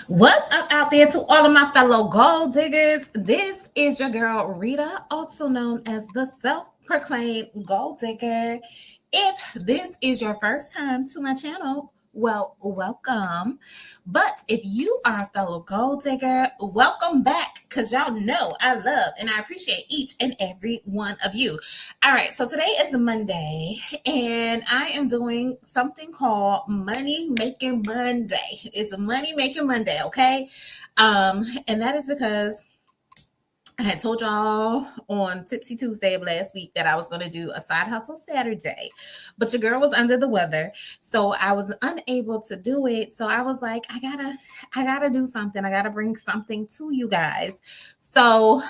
What's up out there to all of my fellow gold diggers? This is your girl Rita, also known as the self-proclaimed gold digger. If this is your first time to my channel, well, welcome. But if you are a fellow gold digger, welcome back because y'all know I love and I appreciate each and every one of you. All right, so today is Monday and I am doing something called Money Making Monday. It's a Money Making Monday, okay? And that is because I had told y'all on Tipsy Tuesday of last week that I was going to do a side hustle Saturday, but your girl was under the weather, so I was unable to do it. So I was like, I gotta do something. I gotta bring something to you guys. So,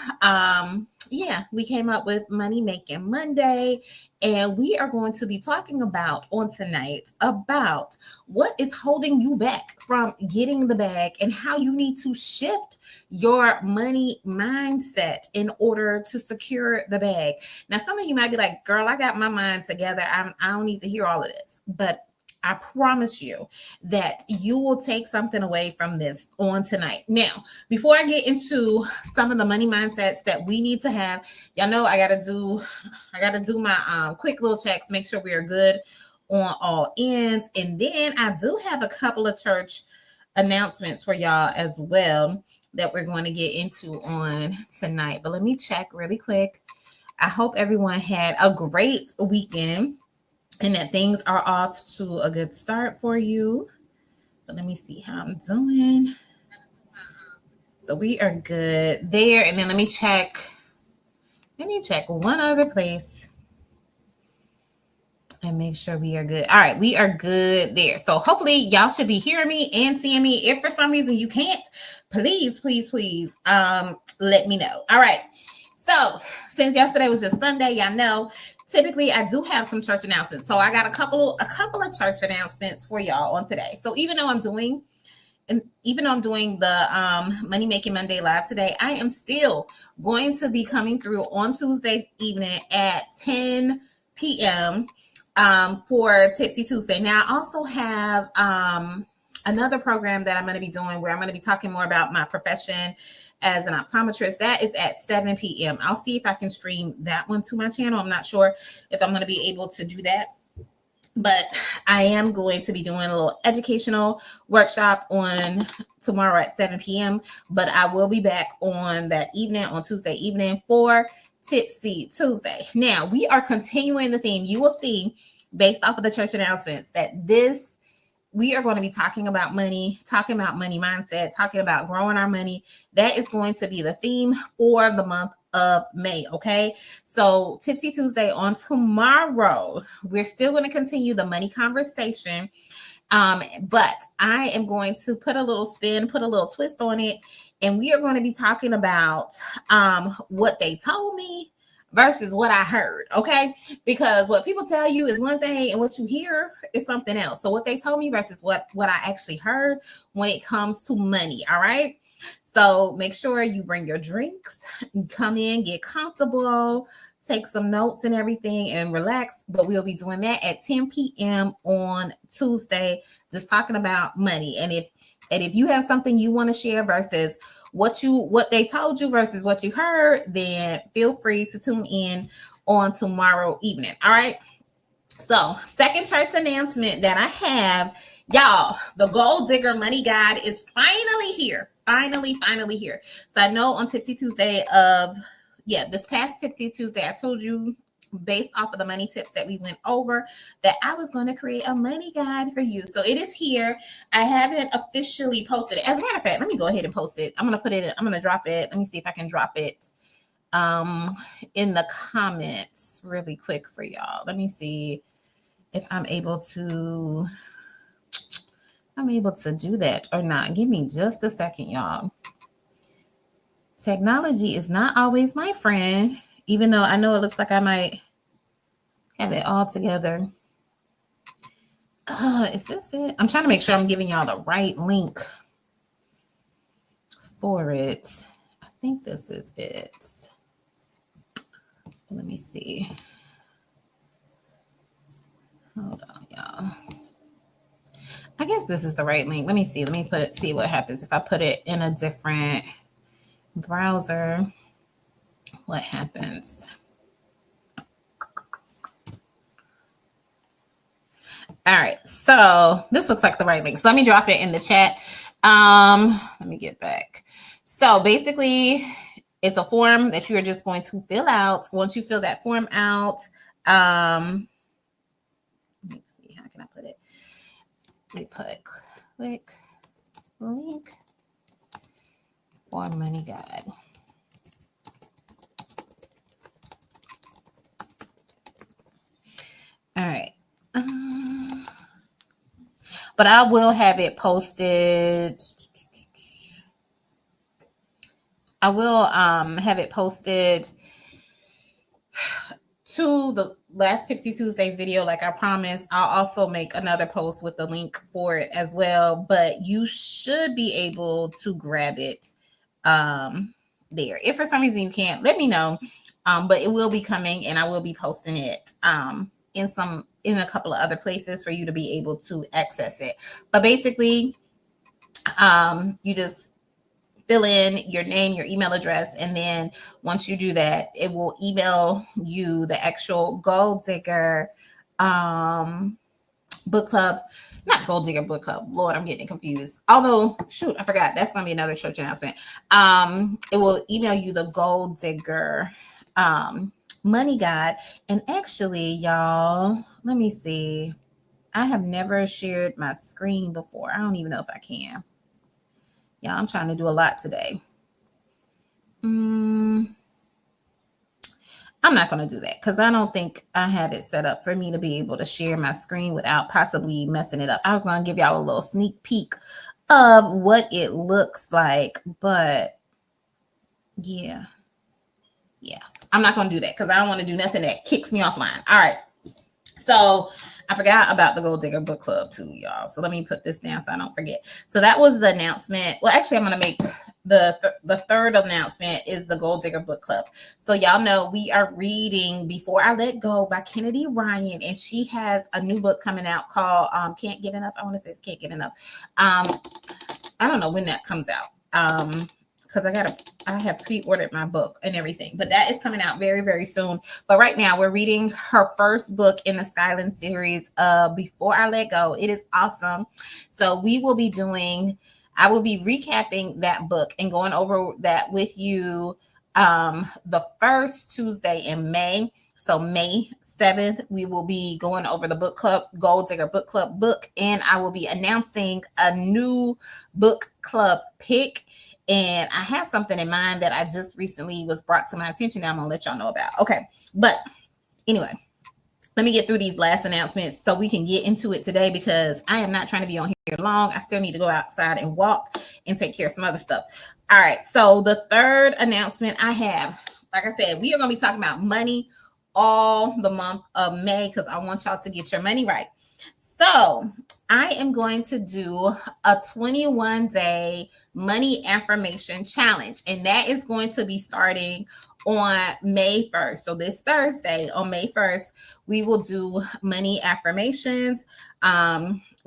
yeah, we came up with Money Making Monday, and we are going to be talking about on tonight about what is holding you back from getting the bag and how you need to shift your money mindset in order to secure the bag. Now, some of you might be like, girl, I got my mind together. I don't need to hear all of this. But I promise you that you will take something away from this on tonight. Now, before I get into some of the money mindsets that we need to have, y'all know I gotta do my quick little checks, make sure we are good on all ends. And then I do have a couple of church announcements for y'all as well that we're going to get into on tonight. But let me check really quick. I hope everyone had a great weekend and that things are off to a good start for you. So let me see how I'm doing. So we are good there. And then let me check one other place and make sure we are good. All right, we are good there. So hopefully y'all should be hearing me and seeing me. If for some reason you can't, please, let me know. All right. So since yesterday was just Sunday, y'all know typically I do have some church announcements. So I got a couple of church announcements for y'all on today. So even though I'm doing the Money Making Monday live today, I am still going to be coming through on Tuesday evening at 10 p.m. For Tipsy Tuesday. Now I also have another program that I'm going to be doing where I'm going to be talking more about my profession as an optometrist. That is at 7 p.m. I'll see if I can stream that one to my channel. I'm not sure if I'm going to be able to do that, but I am going to be doing a little educational workshop on tomorrow at 7 p.m. But I will be back on that evening, on Tuesday evening, for Tipsy Tuesday. Now, we are continuing the theme. You will see, based off of the church announcements, that we are going to be talking about money mindset, talking about growing our money. That is going to be the theme for the month of May. Okay. So Tipsy Tuesday on tomorrow, we're still going to continue the money conversation. But I am going to put a little spin, put a little twist on it. And we are going to be talking about what they told me versus what I heard, okay? Because what people tell you is one thing and what you hear is something else. So what they told me versus what I actually heard when it comes to money, all right? So make sure you bring your drinks, come in, get comfortable, take some notes and everything and relax. But we'll be doing that at 10 p.m. on Tuesday, just talking about money. And if you have something you want to share versus what they told you versus what you heard, then feel free to tune in on tomorrow evening. All right. So second church announcement that I have, y'all, the Gold Digger Money Guide is finally here. Finally here. So I know on Tipsy Tuesday this past Tipsy Tuesday, I told you based off of the money tips that we went over that I was going to create a money guide for you. So it is here. I haven't officially posted it. As a matter of fact, let me go ahead and post it. I'm going to drop it. Let me see if I can drop it in the comments really quick for y'all. Let me see if I'm able to do that or not. Give me just a second, y'all. Technology is not always my friend, even though I know it looks like I might have it all together. Is this it? I'm trying to make sure I'm giving y'all the right link for it. I think this is it. Let me see. Hold on, y'all. I guess this is the right link. Let me see. Let me see what happens if I put it in a different browser. What happens? All right. So this looks like the right link. So let me drop it in the chat. Let me get back. So basically, it's a form that you are just going to fill out. Once you fill that form out, let me see, how can I put it? Let me put click link for Money Guide. All right. But I will have it posted. I will have it posted to the last Tipsy Tuesdays video, like I promised. I'll also make another post with the link for it as well, but you should be able to grab it there. If for some reason you can't, let me know. But it will be coming, and I will be posting it in a couple of other places for you to be able to access it. But basically, you just fill in your name, your email address, and then once you do that, it will email you the actual Gold Digger book club. Not Gold Digger book club. Lord, I'm getting confused. Although, shoot, I forgot. That's going to be another church announcement. It will email you the Gold Digger Money Guide. And actually, y'all, let me see. I have never shared my screen before. I don't even know if I can. Yeah, I'm trying to do a lot today. I'm not going to do that because I don't think I have it set up for me to be able to share my screen without possibly messing it up. I was going to give y'all a little sneak peek of what it looks like, but yeah, I'm not going to do that because I don't want to do nothing that kicks me offline. All right. So I forgot about the Gold Digger Book Club too, y'all. So let me put this down so I don't forget. So that was the announcement. Well, actually, I'm going to make the third announcement is the Gold Digger Book Club. So y'all know we are reading Before I Let Go by Kennedy Ryan, and she has a new book coming out called Can't Get Enough. I want to say it's Can't Get Enough. I don't know when that comes out. Because I have pre-ordered my book and everything, but that is coming out very, very soon. But right now we're reading her first book in the Skyland series, Before I Let Go. It is awesome. So I will be recapping that book and going over that with you the first Tuesday in May. So May 7th, we will be going over the book club, Gold Digger Book Club book, and I will be announcing a new book club pick. And I have something in mind that I just recently was brought to my attention that I'm going to let y'all know about. Okay. But anyway, let me get through these last announcements so we can get into it today because I am not trying to be on here long. I still need to go outside and walk and take care of some other stuff. All right. So the third announcement I have, like I said, we are going to be talking about money all the month of May because I want y'all to get your money right. So I am going to do a 21-day money affirmation challenge, and that is going to be starting on May 1st. So this Thursday on May 1st, we will do money affirmations.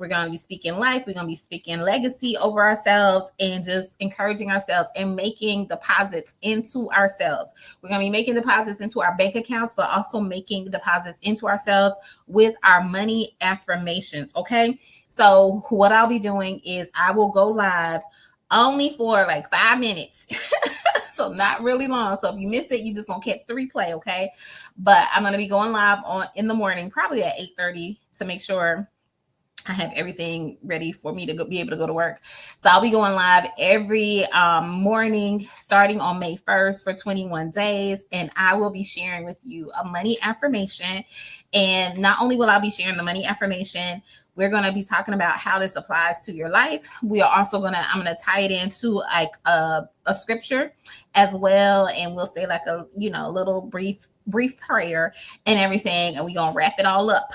We're going to be speaking life. We're going to be speaking legacy over ourselves and just encouraging ourselves and making deposits into ourselves. We're going to be making deposits into our bank accounts, but also making deposits into ourselves with our money affirmations. Okay. So what I'll be doing is I will go live only for like 5 minutes. So not really long. So if you miss it, you just going to catch the replay. Okay. But I'm going to be going live in the morning, probably at 8:30 to make sure I have everything ready for me to be able to go to work. So I'll be going live every morning starting on May 1st for 21 days. And I will be sharing with you a money affirmation. And not only will I be sharing the money affirmation, we're going to be talking about how this applies to your life. We are also I'm going to tie it into like a scripture as well. And we'll say like a little brief prayer and everything. And we're going to wrap it all up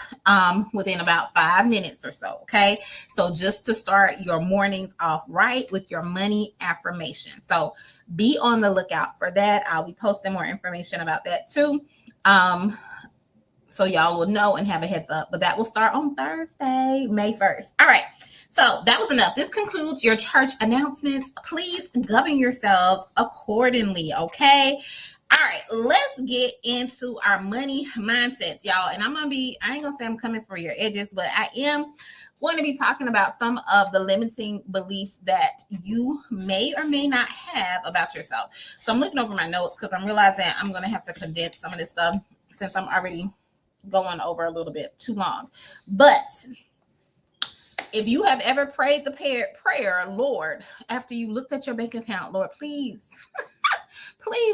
within about 5 minutes or so. Okay. So just to start your mornings off right with your money affirmation. So be on the lookout for that. I'll be posting more information about that too. So y'all will know and have a heads up, but that will start on Thursday, May 1st. All right. So that was enough. This concludes your church announcements. Please govern yourselves accordingly, okay? All right, let's get into our money mindsets, y'all. And I ain't gonna say I'm coming for your edges, but I am going to be talking about some of the limiting beliefs that you may or may not have about yourself. So I'm looking over my notes because I'm realizing I'm going to have to condense some of this stuff since I'm already going over a little bit too long. But if you have ever prayed the prayer, Lord, after you looked at your bank account, Lord, please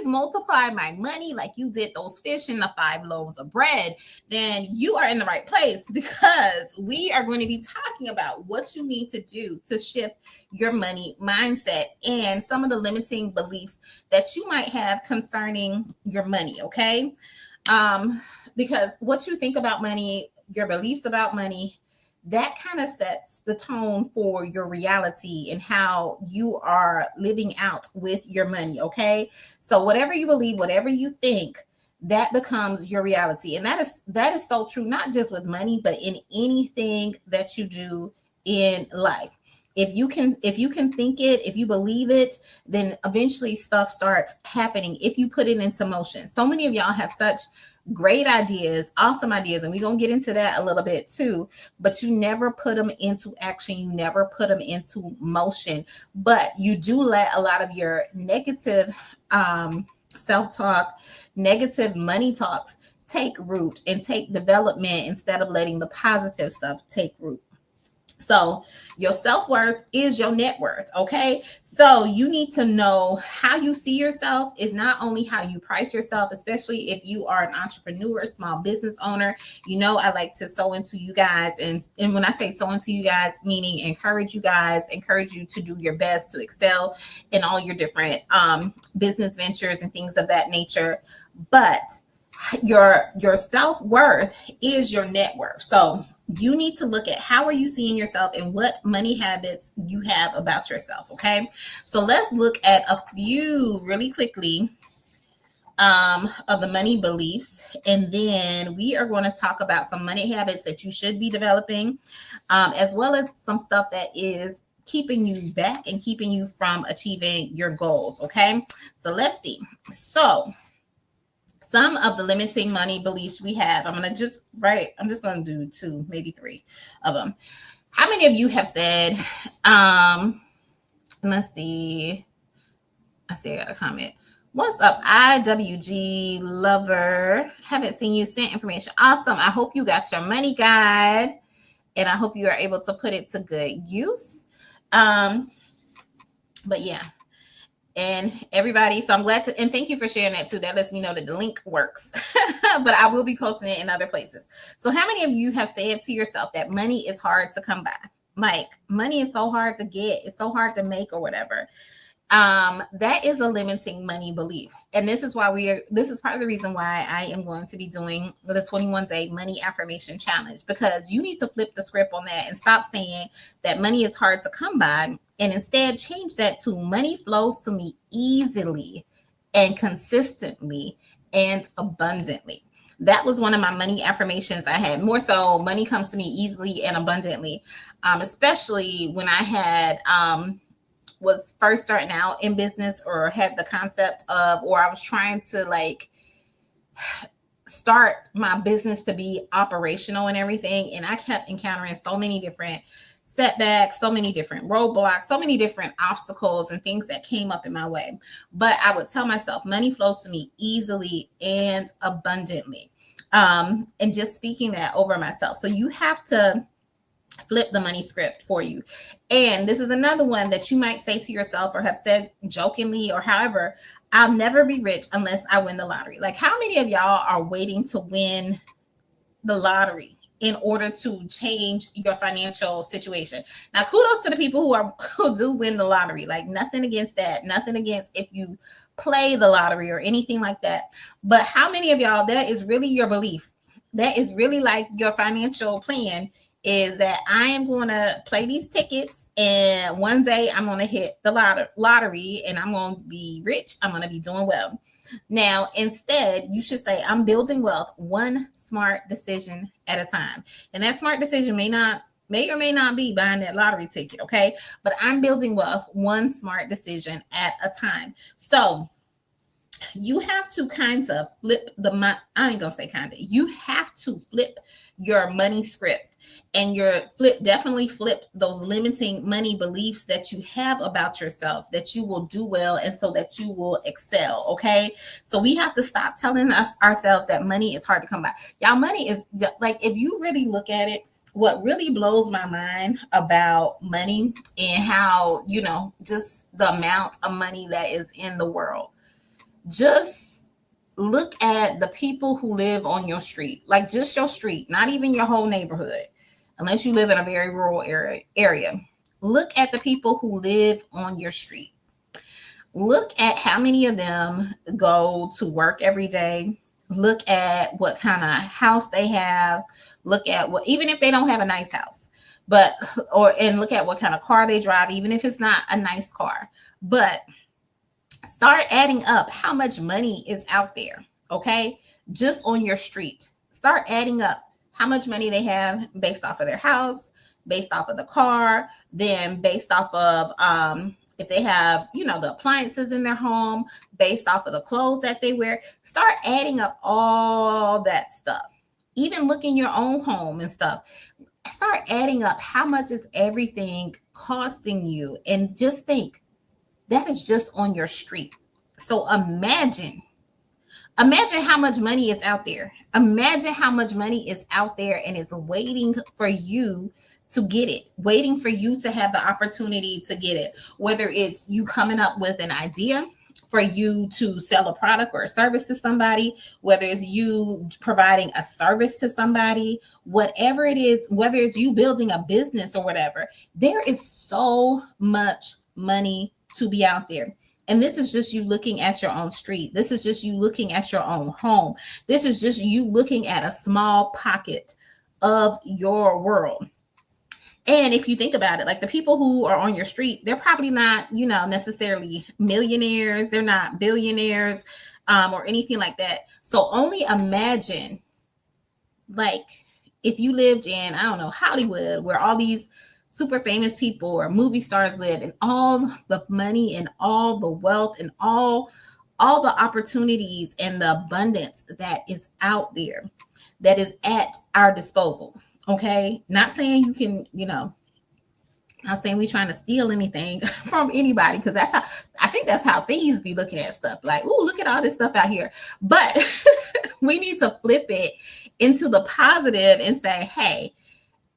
multiply my money like you did those fish and the 5 loaves of bread, then you are in the right place, because we are going to be talking about what you need to do to shift your money mindset and some of the limiting beliefs that you might have concerning your money, okay? Because what you think about money, your beliefs about money, that kind of sets the tone for your reality and how you are living out with your money, okay? So whatever you believe, whatever you think, that becomes your reality. And that is so true, not just with money, but in anything that you do in life. If you can think it, if you believe it, then eventually stuff starts happening if you put it into motion. So many of y'all have such great ideas, awesome ideas, and we're going to get into that a little bit too, but you never put them into action. You never put them into motion, but you do let a lot of your negative self-talk, negative money talks take root and take development instead of letting the positive stuff take root. So your self-worth is your net worth, okay? So you need to know how you see yourself is not only how you price yourself, especially if you are an entrepreneur, small business owner. You know, I like to sow into you guys. And when I say sow into you guys, meaning encourage you to do your best to excel in all your different business ventures and things of that nature. But your self-worth is your net worth. So you need to look at how are you seeing yourself and what money habits you have about yourself, okay? So let's look at a few really quickly of the money beliefs, and then we are going to talk about some money habits that you should be developing, as well as some stuff that is keeping you back and keeping you from achieving your goals, okay? So let's see. So some of the limiting money beliefs we have, I'm just going to do 2, maybe 3 of them. How many of you have said, let's see. I see I got a comment. What's up, IWG lover? Haven't seen you send information. Awesome. I hope you got your money guide and I hope you are able to put it to good use. But yeah. And everybody, so I'm glad to, and thank you for sharing that too. That lets me know that the link works, but I will be posting it in other places. So how many of you have said to yourself that money is hard to come by? Like, money is so hard to get. It's so hard to make or whatever. That is a limiting money belief. And this is why this is part of the reason why I am going to be doing the 21-day money affirmation challenge, because you need to flip the script on that and stop saying that money is hard to come by, and instead change that to money flows to me easily and consistently and abundantly. That was one of my money affirmations I had. More so, money comes to me easily and abundantly, especially when I had was first starting out in business, or had the concept of, or I was trying to like start my business to be operational and everything. And I kept encountering so many different setbacks, so many different roadblocks, so many different obstacles and things that came up in my way. But I would tell myself, money flows to me easily and abundantly. And just speaking that over myself. So you have to flip the money script for you. And this is another one that you might say to yourself, or have said jokingly, or however, I'll never be rich unless I win the lottery. Like, how many of y'all are waiting to win the lottery in order to change your financial situation? Now, kudos to the people who do win the lottery. Like, nothing against that. Nothing against if you play the lottery or anything like that. But how many of y'all, that is really your belief? That is really like your financial plan, is that I am going to play these tickets and one day I'm going to hit the lottery and I'm going to be rich. I'm going to be doing well. Now, instead, you should say, I'm building wealth one smart decision at a time. And that smart decision may not May or may not be buying that lottery ticket, okay? But I'm building wealth one smart decision at a time. So you have to kind of flip I ain't gonna say kind of. You have to flip your money script, and definitely flip those limiting money beliefs that you have about yourself, that you will do well and so that you will excel. Okay, so we have to stop telling ourselves that money is hard to come by. Y'all, money is like, if you really look at it, what really blows my mind about money and how, just the amount of money that is in the world. Just look at the people who live on your street, like just your street, not even your whole neighborhood, unless you live in a very rural area. Look at the people who live on your street. Look at how many of them go to work every day. Look at what kind of house they have. Look at what, even if they don't have a nice house, and look at what kind of car they drive, even if it's not a nice car. But start adding up how much money is out there, okay? Just on your street. Start adding up how much money they have based off of their house, based off of the car, then based off of if they have, the appliances in their home, based off of the clothes that they wear. Start adding up all that stuff. Even look in your own home and stuff. Start adding up how much is everything costing you, and just think, that is just on your street. So imagine how much money is out there. Imagine how much money is out there and it's waiting for you to get it, waiting for you to have the opportunity to get it. Whether it's you coming up with an idea for you to sell a product or a service to somebody, whether it's you providing a service to somebody, whatever it is, whether it's you building a business or whatever, there is so much money to be out there. And this is just you looking at your own street. This is just you looking at your own home. This is just you looking at a small pocket of your world. And if you think about it, like the people who are on your street, they're probably not, necessarily millionaires. They're not billionaires or anything like that. So only imagine, like, if you lived in, I don't know, Hollywood, where all these super famous people or movie stars live, and all the money and all the wealth and all the opportunities and the abundance that is out there, that is at our disposal. Okay, not saying you can, not saying we're trying to steal anything from anybody, because I think that's how thieves be looking at stuff, like, oh, look at all this stuff out here. But we need to flip it into the positive and say, hey,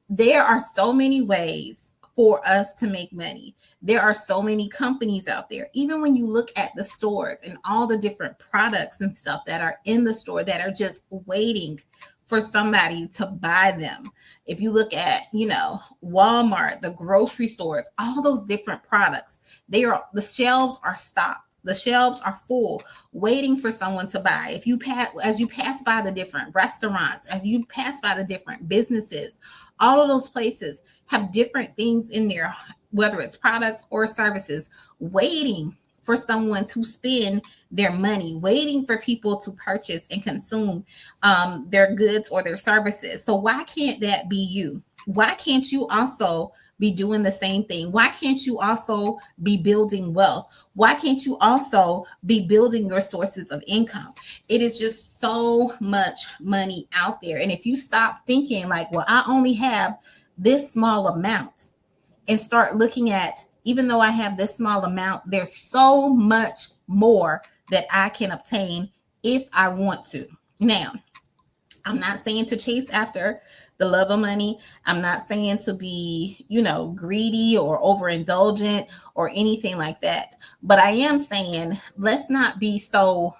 there are so many ways for us to make money. There are so many companies out there. Even when you look at the stores and all the different products and stuff that are in the store that are just waiting for somebody to buy them. If you look at, Walmart, the grocery stores, all those different products, the shelves are stocked. The shelves are full, waiting for someone to buy. As you pass by the different restaurants, as you pass by the different businesses, all of those places have different things in there, whether it's products or services, waiting for someone to spend their money, waiting for people to purchase and consume their goods or their services. So why can't that be you? Why can't you also be doing the same thing? Why can't you also be building wealth? Why can't you also be building your sources of income? It is just so much money out there. And if you stop thinking like, well, I only have this small amount, and start looking at, even though I have this small amount, there's so much more that I can obtain if I want to. Now, I'm not saying to chase after the love of money. I'm not saying to be, greedy or overindulgent or anything like that. But I am saying, let's not be so,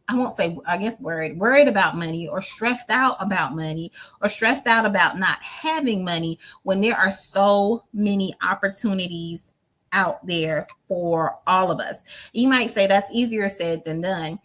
I won't say, I guess, worried about money, or stressed out about money, or stressed out about not having money, when there are so many opportunities out there for all of us. You might say that's easier said than done.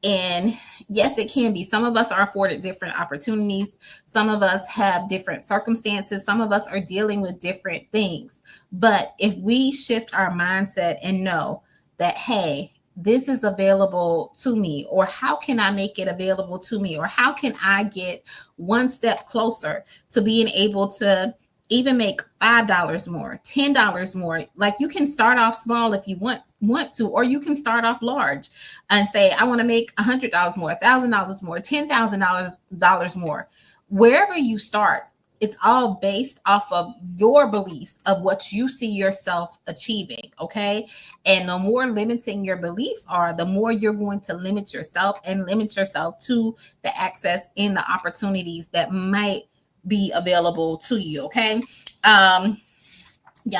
And yes, it can be. Some of us are afforded different opportunities. Some of us have different circumstances. Some of us are dealing with different things. But if we shift our mindset and know that, hey, this is available to me, or how can I make it available to me, or how can I get one step closer to being able to even make $5 more, $10 more. Like you can start off small if you want to, or you can start off large and say, I want to make $100 more, $1,000 more, $10,000 more. Wherever you start, it's all based off of your beliefs of what you see yourself achieving. Okay. And the more limiting your beliefs are, the more you're going to limit yourself and limit yourself to the access and the opportunities that might be available to you. Okay. Yeah,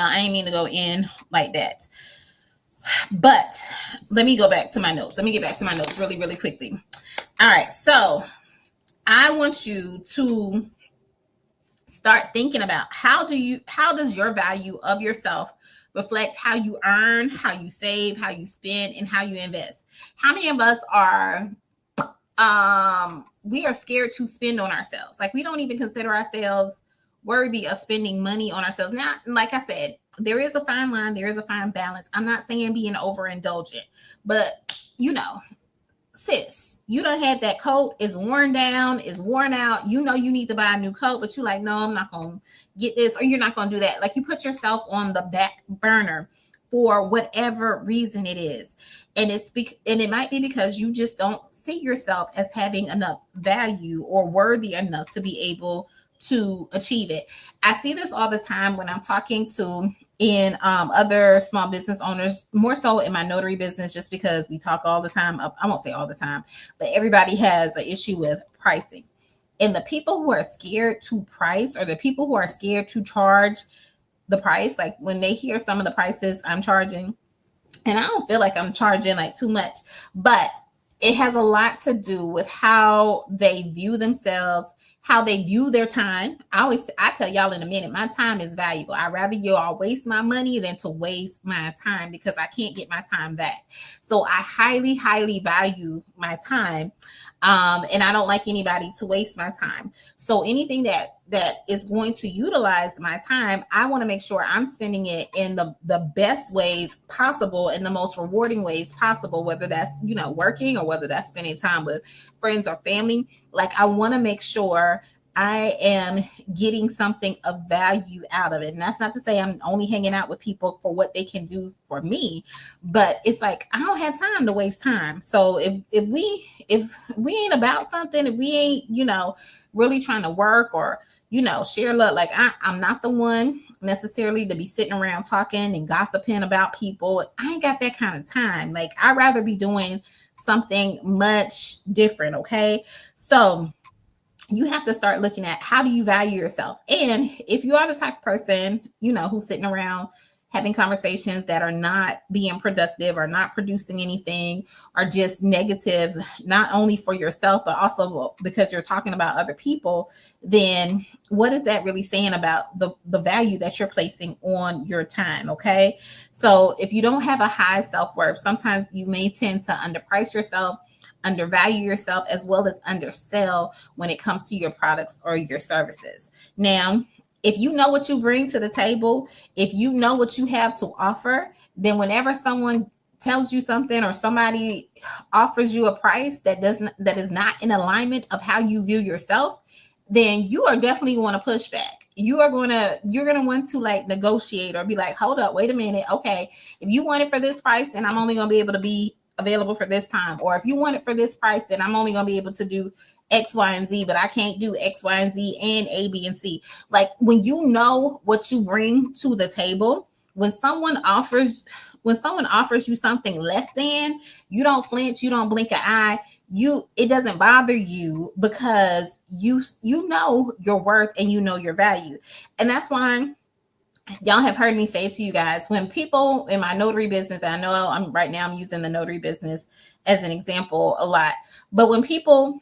I ain't mean to go in like that, but let me go back to my notes. Let me get back to my notes really, really quickly. All right. So I want you to start thinking about how does your value of yourself reflect how you earn, how you save, how you spend, and how you invest. How many of us are we are scared to spend on ourselves? Like we don't even consider ourselves worthy of spending money on ourselves. Now, like I said, there is a fine line, there is a fine balance. I'm not saying being overindulgent, but sis, you done had that coat, is worn down, is worn out. You know you need to buy a new coat, but you like, no, I'm not gonna get this, or you're not gonna do that. Like you put yourself on the back burner for whatever reason it is, and it might be because you just don't see yourself as having enough value or worthy enough to be able to achieve it. I see this all the time when I'm talking to other small business owners, more so in my notary business, just because we talk all the time. I won't say all the time, but everybody has an issue with pricing. And the people who are scared to price, or the people who are scared to charge the price, like when they hear some of the prices I'm charging, and I don't feel like I'm charging like too much, but it has a lot to do with how they view themselves, how they view their time. I tell y'all in a minute, my time is valuable. I'd rather you all waste my money than to waste my time, because I can't get my time back. So I highly, highly value my time. And I don't like anybody to waste my time. So anything that is going to utilize my time, I want to make sure I'm spending it in the best ways possible, in the most rewarding ways possible, whether that's, working, or whether that's spending time with friends or family. Like I want to make sure I am getting something of value out of it. And that's not to say I'm only hanging out with people for what they can do for me, but it's like, I don't have time to waste time. So if we ain't about something, if we ain't, really trying to work or, share love, like I'm not the one necessarily to be sitting around talking and gossiping about people. I ain't got that kind of time. Like I'd rather be doing something much different. Okay. So you have to start looking at, how do you value yourself? And if you are the type of person, who's sitting around having conversations that are not being productive or not producing anything, or just negative, not only for yourself, but also because you're talking about other people, then what is that really saying about the value that you're placing on your time? Okay. So if you don't have a high self-worth, sometimes you may tend to underprice yourself, undervalue yourself, as well as undersell when it comes to your products or your services. Now, if you know what you bring to the table, if you know what you have to offer, then whenever someone tells you something, or somebody offers you a price that is not in alignment of how you view yourself, then you are definitely going to push back. You're going to want to like negotiate, or be like, hold up, wait a minute. Okay, if you want it for this price, then I'm only going to be able to be available for this time. Or if you want it for this price, then I'm only going to be able to do X, Y, and Z, but I can't do X, Y, and Z and A, B, and C. Like when you know what you bring to the table, when someone offers you something less than, you don't flinch, you don't blink an eye. It doesn't bother you, because you know your worth and you know your value. And that's why y'all have heard me say to you guys, when people in my notary business, I know I'm using the notary business as an example a lot, but when people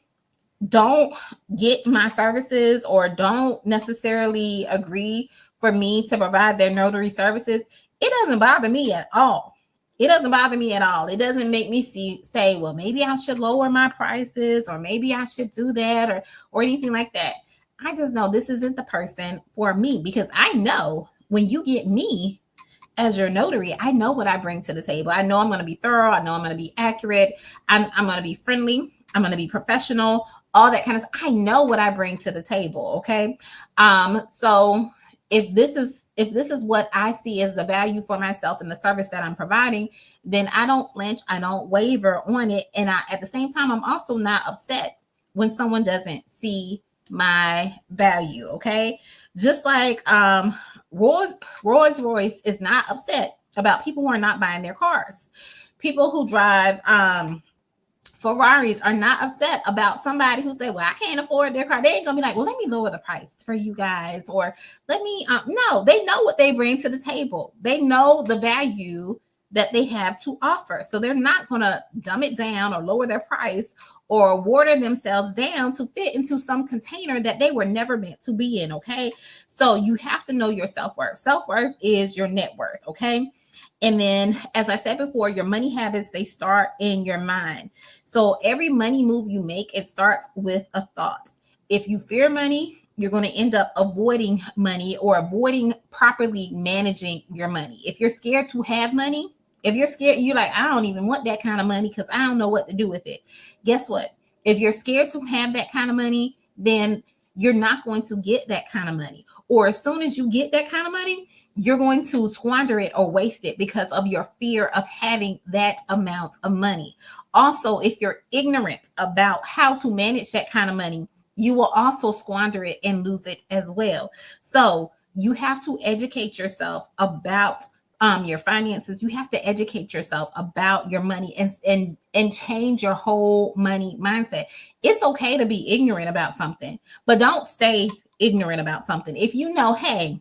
don't get my services, or don't necessarily agree for me to provide their notary services, it doesn't bother me at all. It doesn't bother me at all. It doesn't make me say, well, maybe I should lower my prices, or maybe I should do that, or anything like that. I just know this isn't the person for me, because I know when you get me as your notary, I know what I bring to the table. I know I'm going to be thorough. I know I'm going to be accurate. I'm going to be friendly. I'm going to be professional, all that kind of stuff. I know what I bring to the table. Okay. So if this is what I see as the value for myself and the service that I'm providing, then I don't flinch, I don't waver on it. And at the same time, I'm also not upset when someone doesn't see my value. Okay. Just like Rolls Royce is not upset about people who are not buying their cars. People who drive Ferraris are not upset about somebody who said, well, I can't afford their car. They ain't gonna be like, well, let me lower the price for you guys, or let me no, they know what they bring to the table. They know the value that they have to offer. So they're not gonna dumb it down or lower their price or water themselves down to fit into some container that they were never meant to be in. Okay. So you have to know your self-worth. Self-worth is your net worth. Okay. And then, as I said before, your money habits, they start in your mind. So every money move you make, it starts with a thought. If you fear money, you're going to end up avoiding money or avoiding properly managing your money. If you're scared to have money, if you're scared, you're like, I don't even want that kind of money because I don't know what to do with it. Guess what? If you're scared to have that kind of money, then you're not going to get that kind of money. Or as soon as you get that kind of money, you're going to squander it or waste it because of your fear of having that amount of money. Also, if you're ignorant about how to manage that kind of money, you will also squander it and lose it as well. So you have to educate yourself about your finances. You have to educate yourself about your money and change your whole money mindset. It's okay to be ignorant about something, but don't stay ignorant about something. If you know, hey,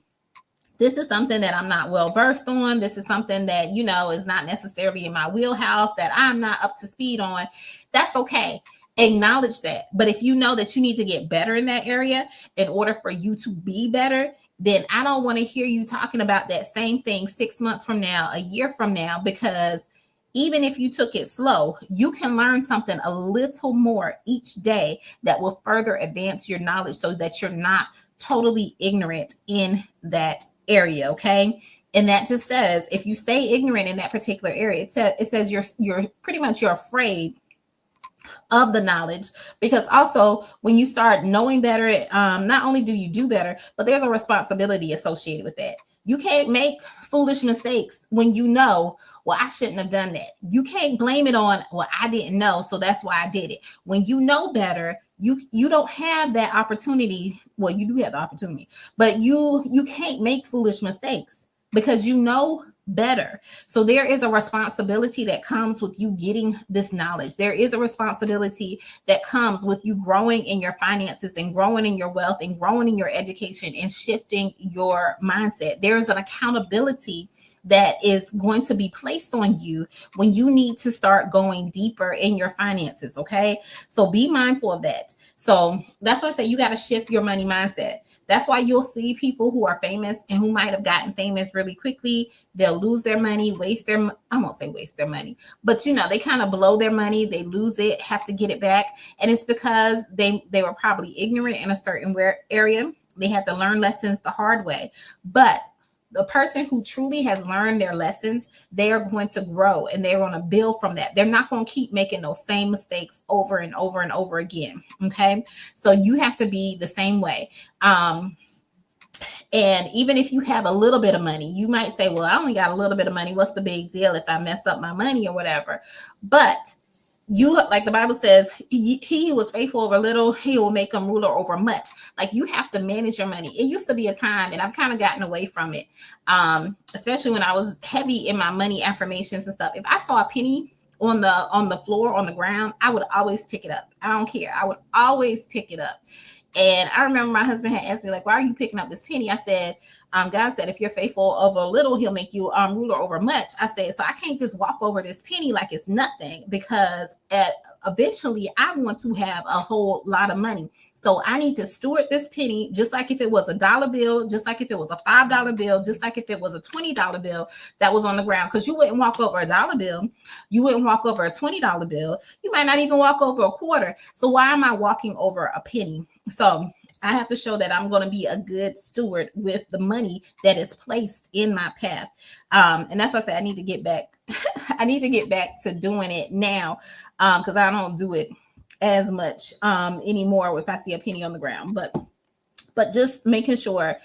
this is something that I'm not well versed on. This is something that, is not necessarily in my wheelhouse, that I'm not up to speed on. That's okay. Acknowledge that. But if you know that you need to get better in that area in order for you to be better, then I don't want to hear you talking about that same thing 6 months from now, a year from now, because even if you took it slow, you can learn something a little more each day that will further advance your knowledge so that you're not totally ignorant in that area. Okay. And that just says, if you stay ignorant in that particular area, it says you're pretty much, you're afraid of the knowledge, because also when you start knowing better, not only do you do better, but there's a responsibility associated with that. You can't make foolish mistakes when you know, well, I shouldn't have done that. You can't blame it on, well, I didn't know, so that's why I did it. When you know better, you don't have that opportunity. Well, you do have the opportunity, but you can't make foolish mistakes because you know better. So there is a responsibility that comes with you getting this knowledge. There is a responsibility that comes with you growing in your finances and growing in your wealth and growing in your education and shifting your mindset. There is an accountability that is going to be placed on you when you need to start going deeper in your finances. Okay. So be mindful of that. So that's why I say you got to shift your money mindset. That's why you'll see people who are famous and who might have gotten famous really quickly. They'll lose their money, I won't say waste their money, but they kind of blow their money. They lose it, have to get it back. And it's because they were probably ignorant in a certain area. They had to learn lessons the hard way. But the person who truly has learned their lessons, they are going to grow and they're going to build from that. They're not going to keep making those same mistakes over and over and over again. Okay. So you have to be the same way. And even if you have a little bit of money, you might say, well, I only got a little bit of money. What's the big deal if I mess up my money or whatever? But like the Bible says, he who was faithful over little, he will make him ruler over much. Like, you have to manage your money. It used to be a time, and I've kind of gotten away from it, especially when I was heavy in my money affirmations and stuff. If I saw a penny on the floor, on the ground, I would always pick it up. I don't care. I would always pick it up. And I remember my husband had asked me, like, why are you picking up this penny? I said, God said, if you're faithful over little, he'll make you ruler over much. I said, so I can't just walk over this penny like it's nothing, because eventually I want to have a whole lot of money. So I need to steward this penny just like if it was a dollar bill, just like if it was a $5 bill, just like if it was a $20 bill that was on the ground. Because you wouldn't walk over a dollar bill. You wouldn't walk over a $20 bill. You might not even walk over a quarter. So why am I walking over a penny? So I have to show that I'm going to be a good steward with the money that is placed in my path. And that's why I say I need to get back. I need to get back to doing it now, because I don't do it as much anymore if I see a penny on the ground. But just making sure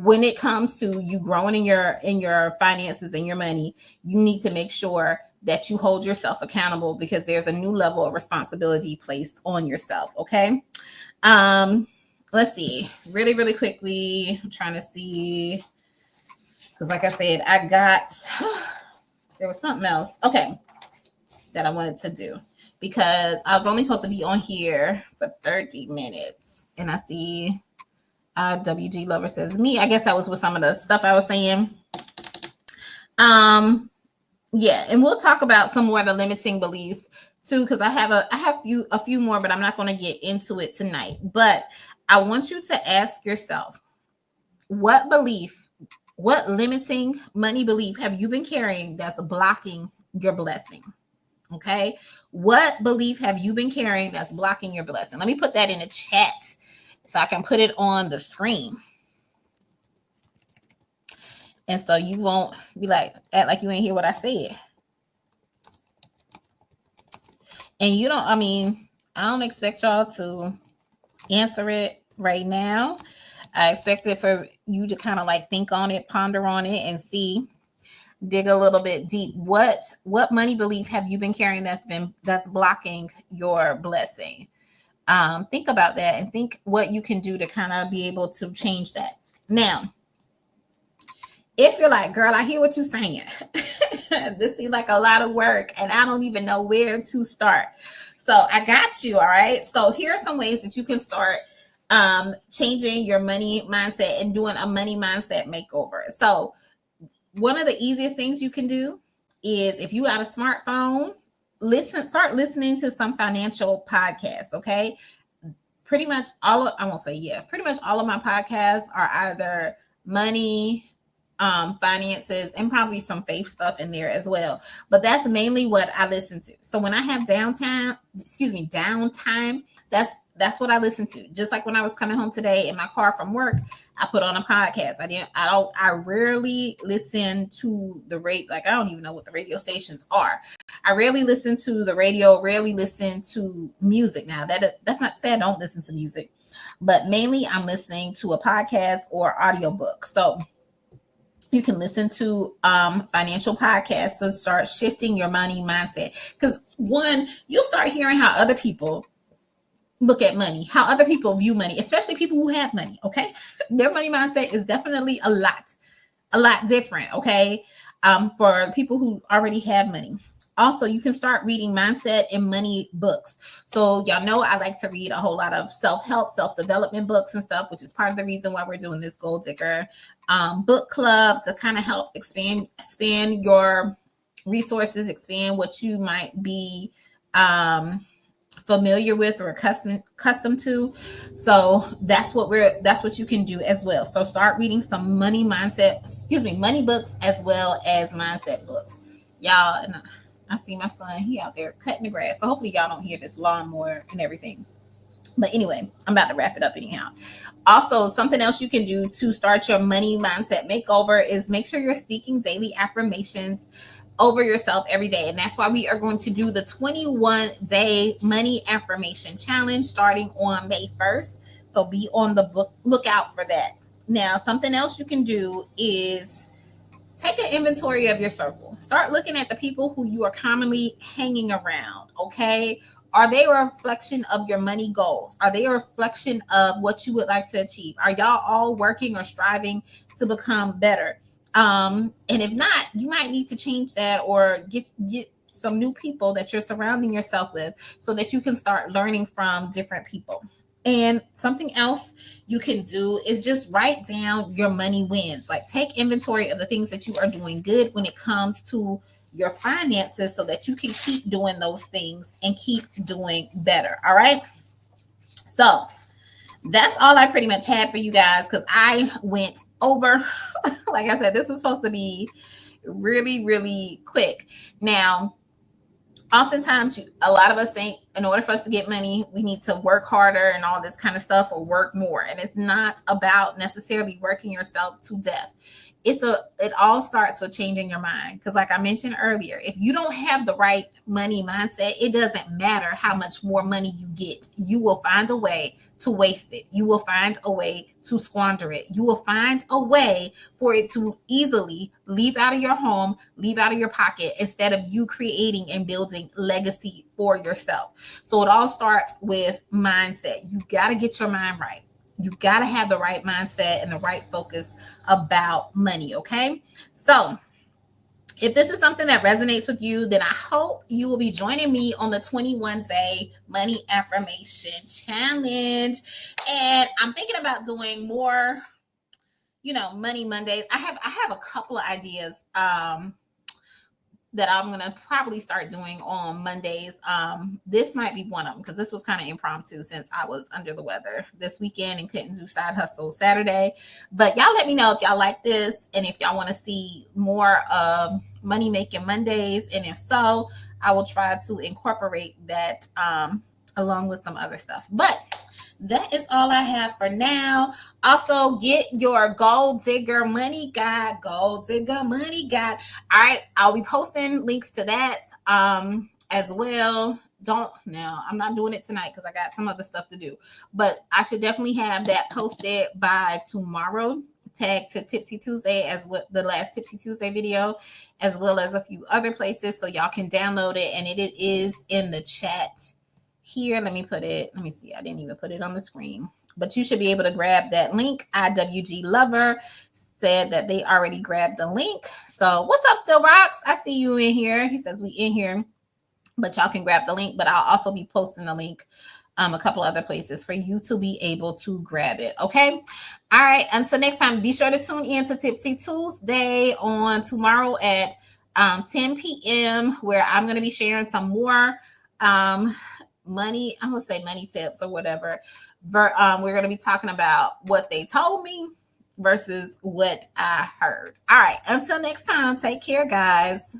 when it comes to you growing in your finances and your money, you need to make sure that you hold yourself accountable, because there's a new level of responsibility placed on yourself. Okay. Um, let's see, really quickly. I'm trying to see, because like I said, I got there was something else. Okay, that I wanted to do, because I was only supposed to be on here for 30 minutes. And I see WG Lover says me. I guess that was with some of the stuff I was saying. Yeah, and we'll talk about some more of the limiting beliefs too, because I have a few more, but I'm not going to get into it tonight. But I want you to ask yourself, what limiting money belief have you been carrying that's blocking your blessing? Okay. What belief have you been carrying that's blocking your blessing? Let me put that in the chat so I can put it on the screen. And so you won't be like, act like you ain't hear what I said. And I don't expect y'all to answer it right now. I expect it for you to kind of like think on it, ponder on it, and dig a little bit deep. What money belief have you been carrying that's blocking your blessing? Think about that and think what you can do to kind of be able to change that. Now, if you're like, girl, I hear what you're saying. This seems like a lot of work and I don't even know where to start. So I got you. All right. So here are some ways that you can start changing your money mindset and doing a money mindset makeover. So one of the easiest things you can do is, if you got a smartphone, start listening to some financial podcasts. Okay. Pretty much all of my podcasts are either money, finances, and probably some faith stuff in there as well. But that's mainly what I listen to. So when I have downtime, that's what I listen to. Just like when I was coming home today in my car from work, I put on a podcast. I rarely listen to the radio. Like, I don't even know what the radio stations are. I rarely listen to the radio, rarely listen to music. Now that's not to say I don't listen to music, but mainly I'm listening to a podcast or audiobook. So you can listen to financial podcasts to start shifting your money mindset. Because one, you'll start hearing how other people look at money, how other people view money, especially people who have money. Okay. Their money mindset is definitely a lot different. Okay. For people who already have money. Also, you can start reading mindset and money books. So y'all know I like to read a whole lot of self-help, self-development books and stuff, which is part of the reason why we're doing this Gold Digger book club, to kind of help expand your resources, expand what you might be familiar with or accustomed to. So that's what you can do as well. So start reading some money books as well as mindset books. Y'all, and I see my son, he out there cutting the grass. So hopefully y'all don't hear this lawnmower and everything. But anyway, I'm about to wrap it up anyhow. Also, something else you can do to start your money mindset makeover is make sure you're speaking daily affirmations over yourself every day. And that's why we are going to do the 21-day money affirmation challenge starting on May 1st. So be on the lookout for that. Now, something else you can do is take an inventory of your circle. Start looking at the people who you are commonly hanging around. Okay. Are they a reflection of your money goals? Are they a reflection of what you would like to achieve? Are y'all all working or striving to become better? And if not, you might need to change that or get some new people that you're surrounding yourself with so that you can start learning from different people. And something else you can do is just write down your money wins. Like, take inventory of the things that you are doing good when it comes to your finances so that you can keep doing those things and keep doing better. All right. So that's all I pretty much had for you guys, because I went over. Like I said, this is supposed to be really, really quick. Now, oftentimes, a lot of us think in order for us to get money, we need to work harder and all this kind of stuff, or work more. And it's not about necessarily working yourself to death. It all starts with changing your mind. Because like I mentioned earlier, if you don't have the right money mindset, it doesn't matter how much more money you get. You will find a way to waste it. You will find a way to squander it. You will find a way for it to easily leave out of your home, leave out of your pocket, instead of you creating and building legacy for yourself. So it all starts with mindset. You got to get your mind right. You got to have the right mindset and the right focus about money. Okay. So if this is something that resonates with you, then I hope you will be joining me on the 21-day money affirmation challenge. And I'm thinking about doing more, Money Mondays. I have a couple of ideas that I'm going to probably start doing on Mondays. This might be one of them because this was kind of impromptu since I was under the weather this weekend and couldn't do side hustle Saturday. But y'all let me know if y'all like this and if y'all want to see more Money Making Mondays. And if so, I will try to incorporate that along with some other stuff. But that is all I have for now. Also, get your Gold Digger Money Guide. Gold Digger Money Guide. All right, I'll be posting links to that as well. I'm not doing it tonight because I got some other stuff to do. But I should definitely have that posted by tomorrow. Tag to Tipsy Tuesday as what the last Tipsy Tuesday video, as well as a few other places, so y'all can download it. And it is in the chat here. Let me see. I didn't even put it on the screen, but you should be able to grab that link. IWG Lover said that they already grabbed the link. So what's up, Still Rocks? I see you in here. He says we in here, but y'all can grab the link. But I'll also be posting the link a couple other places for you to be able to grab it. Okay. All right. Until next time, be sure to tune in to Tipsy Tuesday on tomorrow at 10 p.m. where I'm going to be sharing some more money tips or whatever. But we're going to be talking about what they told me versus what I heard. All right. Until next time, take care, guys.